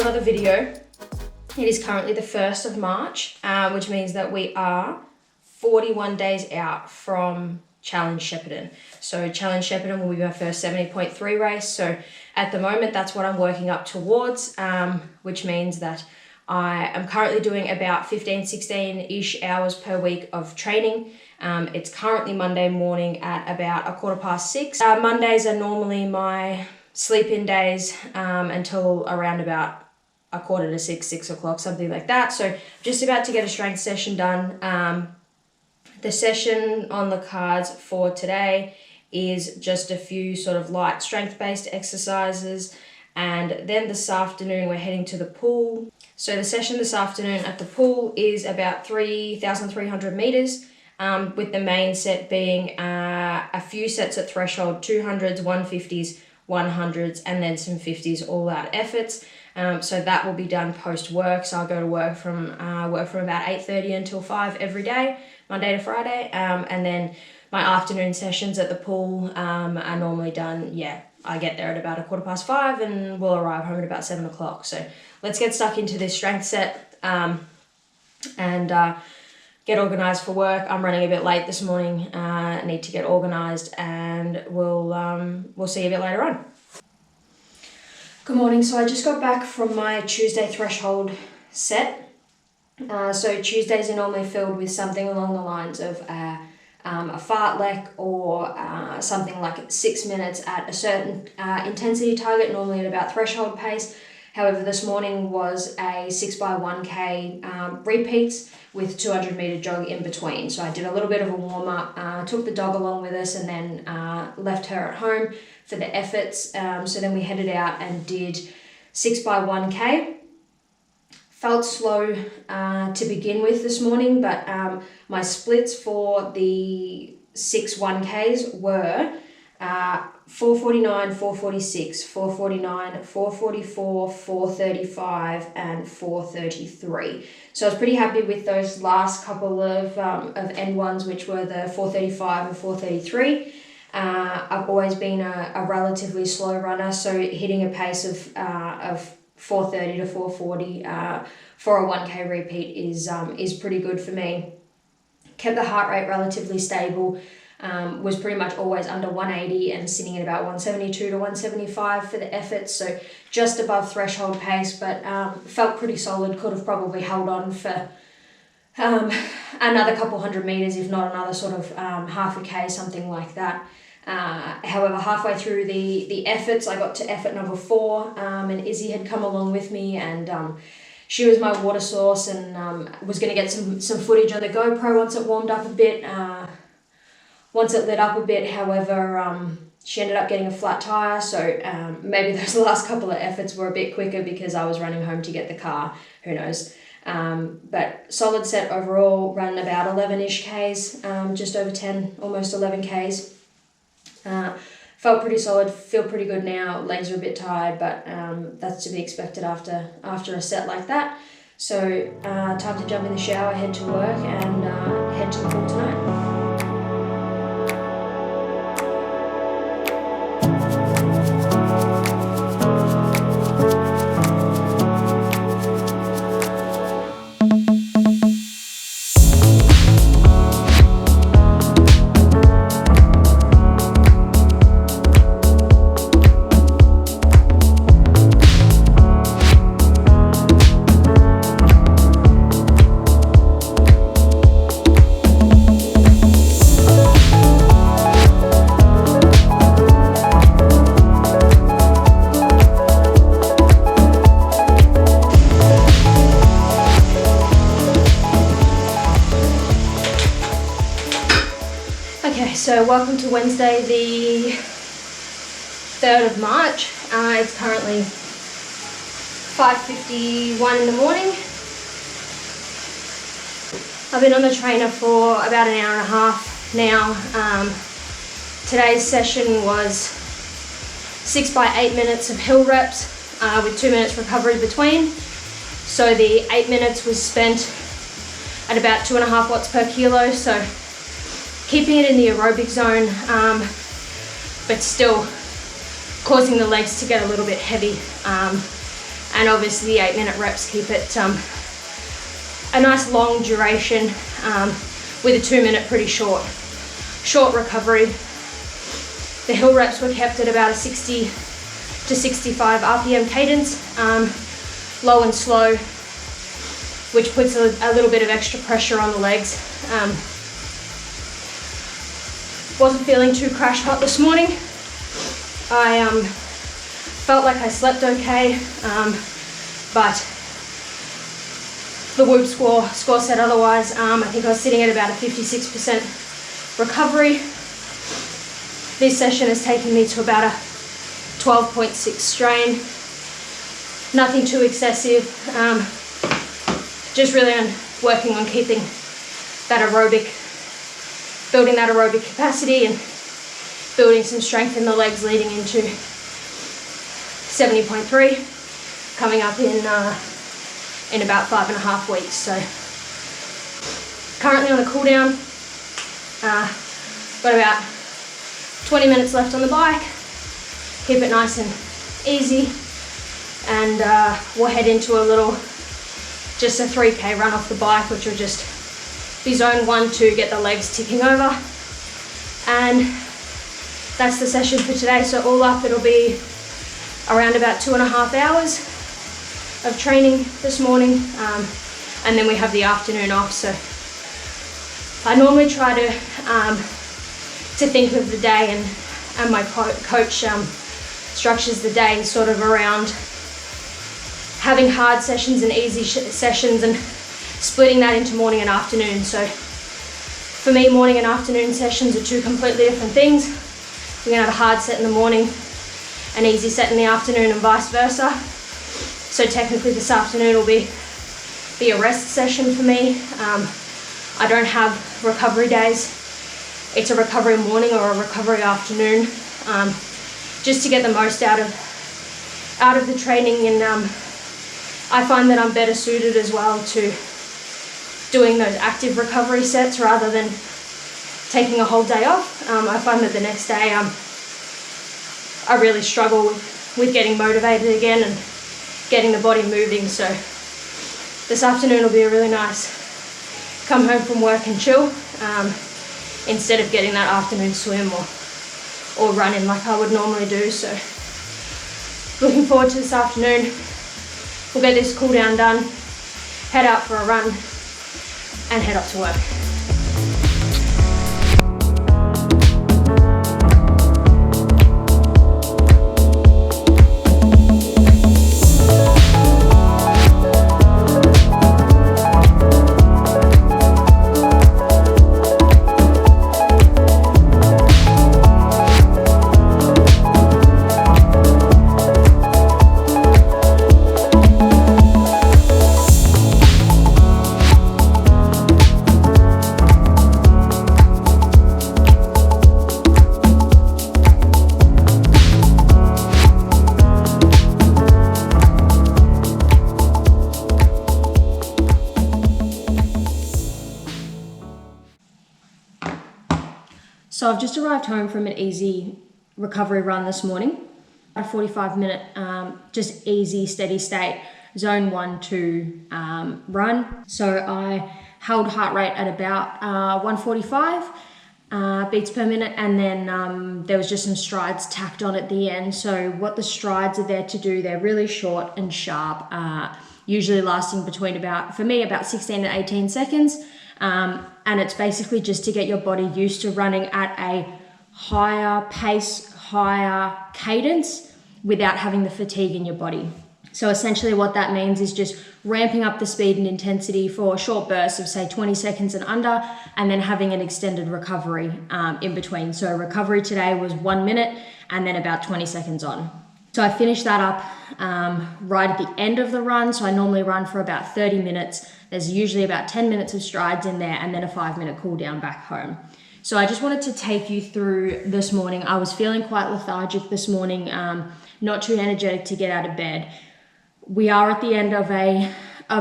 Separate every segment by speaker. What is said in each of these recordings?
Speaker 1: another video. It is currently the 1st of March, which means that we are 41 days out from Challenge Shepparton. So Challenge Shepparton will be my first 70.3 race. So at the moment, that's what I'm working up towards, which means that I am currently doing about 16-ish hours per week of training. It's currently Monday morning at about 6:15. Mondays are normally my sleep-in days until around about 5:45, 6 o'clock, something like that. So just about to get a strength session done. The session on the cards for today is just a few sort of light strength-based exercises. And then this afternoon, we're heading to the pool. So the session this afternoon at the pool is about 3,300 meters, with the main set being a few sets at threshold, 200s, 150s, 100s, and then some 50s all-out efforts. So that will be done post-work. So I'll go to work from about 8:30 until 5 every day, Monday to Friday. And then my afternoon sessions at the pool are normally done, I get there at about 5:15 and we'll arrive home at about 7 o'clock. So let's get stuck into this strength set and get organised for work. I'm running a bit late this morning. I need to get organised, and we'll see you a bit later on. Good morning. So I just got back from my Tuesday threshold set. So Tuesdays are normally filled with something along the lines of a fartlek or something like 6 minutes at a certain intensity target, normally at about threshold pace. However, this morning was a 6x1k repeats with 200 meter jog in between. So I did a little bit of a warm up, took the dog along with us, and then left her at home for the efforts. So then we headed out and did 6x1k. Felt slow to begin with this morning, but my splits for the 6 1Ks were 4:49, 4:46, 4:49, 4:44, 4:35, and 4:33. So I was pretty happy with those last couple of end ones, which were the 4:35 and 4:33. I've always been a relatively slow runner, so hitting a pace of 4:30 to 4:40 for a 1K repeat is pretty good for me. Kept the heart rate relatively stable. Was pretty much always under 180 and sitting at about 172 to 175 for the efforts, so just above threshold pace, but felt pretty solid. Could have probably held on for another couple hundred meters, if not another sort of half a K, something like that. However, halfway through the efforts, I got to effort number 4, and Izzy had come along with me, and she was my water source, and was going to get some footage on the GoPro once it warmed up a bit. Once it lit up a bit, however, she ended up getting a flat tire, so maybe those last couple of efforts were a bit quicker because I was running home to get the car, who knows. But solid set overall, ran about 11-ish Ks, just over 10, almost 11 Ks. Felt pretty solid, feel pretty good now, legs are a bit tired, but that's to be expected after a set like that. So time to jump in the shower, head to work, and head to the pool tonight. So welcome to Wednesday, the 3rd of March. It's currently 5:51 in the morning. I've been on the trainer for about an hour and a half now. Today's session was 6 by 8 minutes of hill reps with 2 minutes recovery between. So the 8 minutes was spent at about 2.5 watts per kilo. So keeping it in the aerobic zone, but still causing the legs to get a little bit heavy. And obviously the 8-minute reps keep it a nice long duration with a 2-minute pretty short recovery. The hill reps were kept at about a 60 to 65 RPM cadence, low and slow, which puts a little bit of extra pressure on the legs. Wasn't feeling too crash hot this morning. I felt like I slept okay, but the Whoop score said otherwise. I think I was sitting at about a 56% recovery. This session has taken me to about a 12.6 strain. Nothing too excessive. Just really working on keeping that building that aerobic capacity and building some strength in the legs leading into 70.3, coming up in about 5.5 weeks. So currently on the cool down, got about 20 minutes left on the bike. Keep it nice and easy, and we'll head into just a 3K run off the bike, which will just be zone 1 to get the legs ticking over. And that's the session for today. So all up, it'll be around about 2.5 hours of training this morning, and then we have the afternoon off. So I normally try to think of the day, and my coach structures the day sort of around having hard sessions and easy sessions and splitting that into morning and afternoon. So for me, morning and afternoon sessions are two completely different things. We're gonna have a hard set in the morning, an easy set in the afternoon, and vice versa. So technically this afternoon will be a rest session for me. I don't have recovery days. It's a recovery morning or a recovery afternoon, just to get the most out of the training. And I find that I'm better suited as well to doing those active recovery sets rather than taking a whole day off. I find that the next day I really struggle with getting motivated again and getting the body moving. So this afternoon will be a really nice come home from work and chill, instead of getting that afternoon swim or running like I would normally do. So looking forward to this afternoon. We'll get this cool down done, head out for a run, and head off to work. So I've just arrived home from an easy recovery run this morning, a 45-minute just easy steady state zone 1 to run. So I held heart rate at about 145 beats per minute, and then there was just some strides tacked on at the end. So what the strides are there to do, they're really short and sharp, usually lasting between about 16 to 18 seconds. And it's basically just to get your body used to running at a higher pace, higher cadence without having the fatigue in your body. So essentially what that means is just ramping up the speed and intensity for short bursts of say 20 seconds and under, and then having an extended recovery in between. So recovery today was 1 minute and then about 20 seconds on. So I finished that up right at the end of the run. So I normally run for about 30 minutes. There's usually about 10 minutes of strides in there and then a 5-minute cool down back home. So I just wanted to take you through this morning. I was feeling quite lethargic this morning, not too energetic to get out of bed. We are at the end of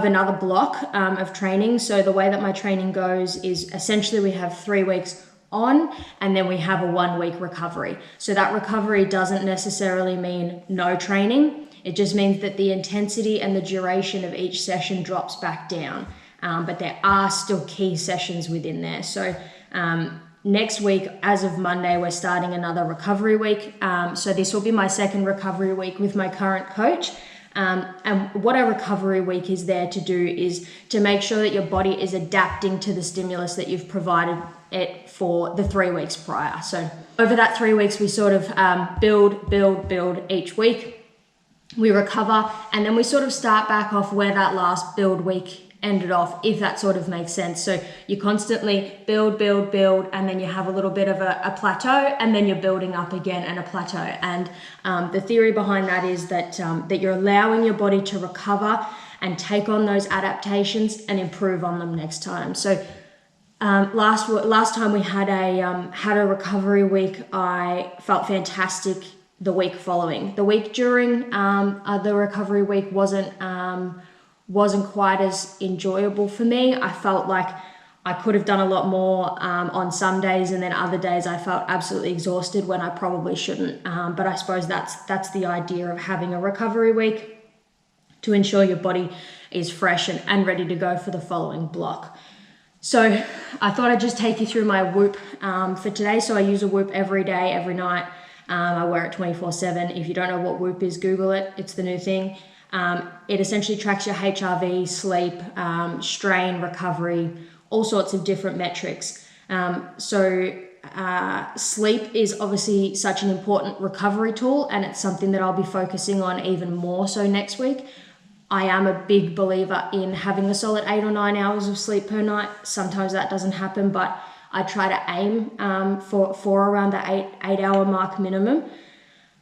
Speaker 1: another block of training. So the way that my training goes is essentially we have 3 weeks on, and then we have a 1 week recovery. So that recovery doesn't necessarily mean no training. It just means that the intensity and the duration of each session drops back down. But there are still key sessions within there. So next week, as of Monday, we're starting another recovery week. So this will be my second recovery week with my current coach. And what a recovery week is there to do is to make sure that your body is adapting to the stimulus that you've provided it for the 3 weeks prior. So over that 3 weeks, we sort of build each week. We recover, and then we sort of start back off where that last build week ended off, if that sort of makes sense. So you constantly build, and then you have a little bit of a plateau, and then you're building up again and a plateau. And the theory behind that is that that you're allowing your body to recover and take on those adaptations and improve on them next time. So last time we had a recovery week, I felt fantastic. The week following, the week during the recovery week wasn't quite as enjoyable for me. I felt like I could have done a lot more on some days, and then other days I felt absolutely exhausted when I probably shouldn't. But I suppose that's the idea of having a recovery week, to ensure your body is fresh and ready to go for the following block. So I thought I'd just take you through my Whoop for today. So I use a Whoop every day, every night. I wear it 24/7. If you don't know what Whoop is, Google it. It's the new thing. It essentially tracks your HRV, sleep, strain, recovery, all sorts of different metrics. Sleep is obviously such an important recovery tool, and it's something that I'll be focusing on even more so next week. I am a big believer in having a solid 8 or 9 hours of sleep per night. Sometimes that doesn't happen, but I try to aim for around the 8-hour mark minimum.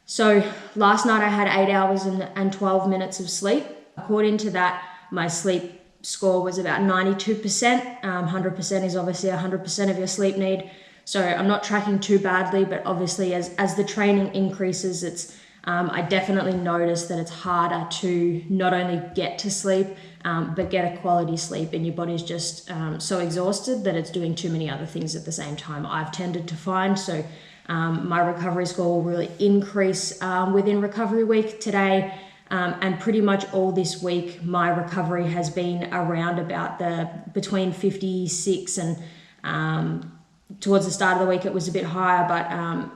Speaker 1: So last night I had 8 hours and 12 minutes of sleep. According to that, my sleep score was about 92%. 100% is obviously 100% of your sleep need. So I'm not tracking too badly, but obviously as the training increases, I definitely notice that it's harder to not only get to sleep, but get a quality sleep, and your body's just so exhausted that it's doing too many other things at the same time, I've tended to find. So my recovery score will really increase within recovery week today, and pretty much all this week my recovery has been around about between 56 and towards the start of the week it was a bit higher, but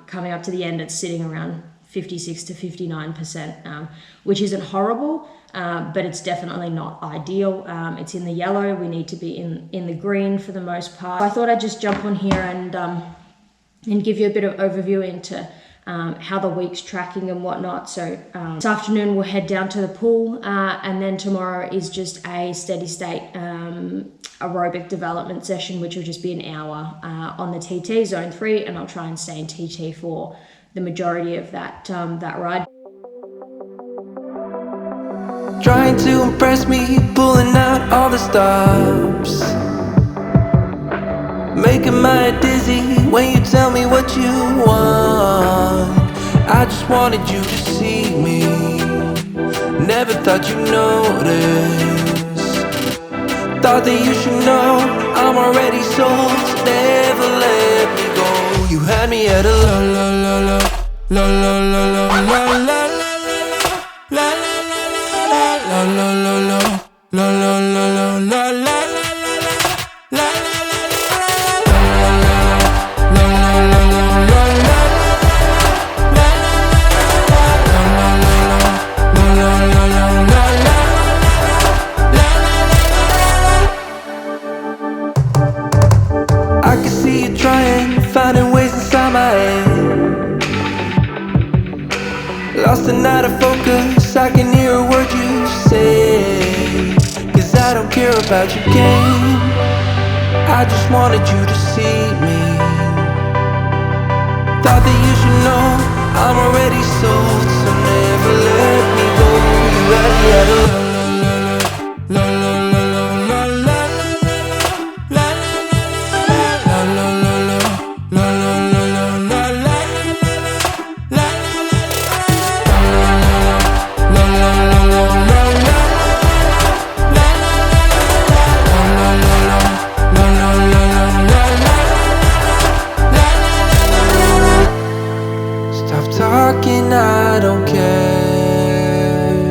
Speaker 1: coming up to the end it's sitting around 56 to 59%, which isn't horrible, but it's definitely not ideal. It's in the yellow. We need to be in the green for the most part. I thought I'd just jump on here and give you a bit of overview into how the week's tracking and whatnot. So this afternoon we'll head down to the pool, and then tomorrow is just a steady state aerobic development session, which will just be an hour on the TT zone 3, and I'll try and stay in TT for the majority of that ride.
Speaker 2: Trying to impress me, pulling out all the stops, making my head dizzy when you tell me what you want. I just wanted you to see me, never thought you'd notice. Thought that you should know I'm already sold, so never let me go. You had me at a la la la la la la la la la la la la la la la. I can see you trying, finding ways inside my head. Lost and out of focus, I can hear a word you say. Cause I don't care about your game, I just wanted you to see me. Thought that you should know I'm already sold, so never let me go. You had me at a la la la la la la la. Stop talking, I don't care.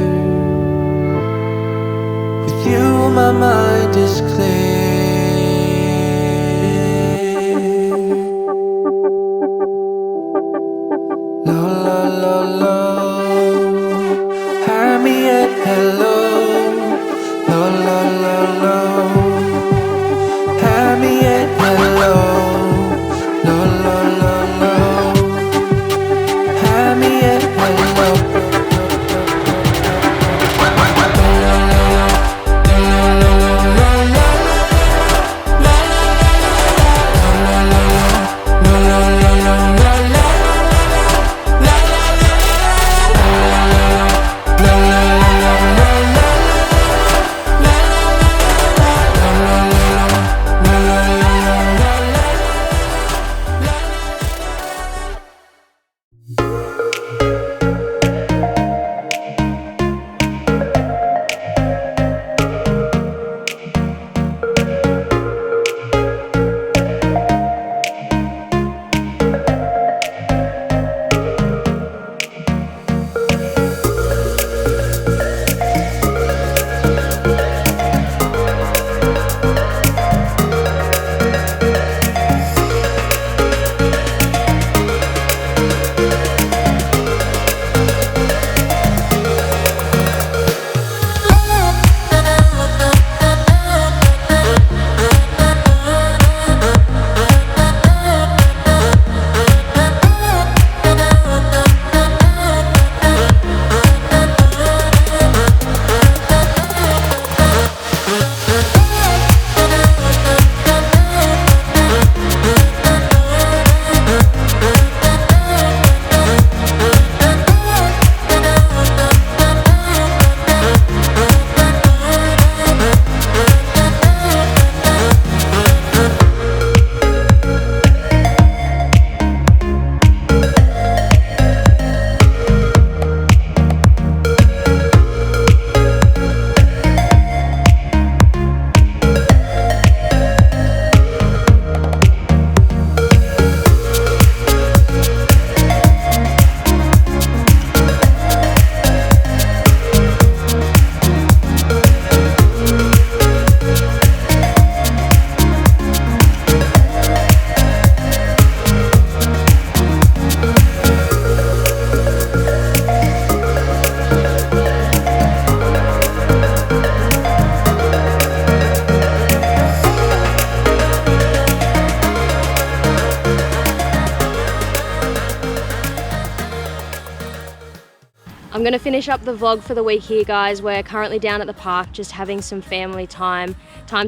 Speaker 1: I'm going to finish up the vlog for the week here, guys. We're currently down at the park just having some family time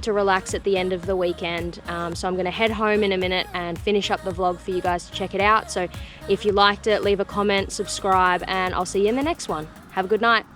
Speaker 1: to relax at the end of the weekend. So I'm going to head home in a minute and finish up the vlog for you guys to check it out. So if you liked it, leave a comment, subscribe, and I'll see you in the next one. Have a good night.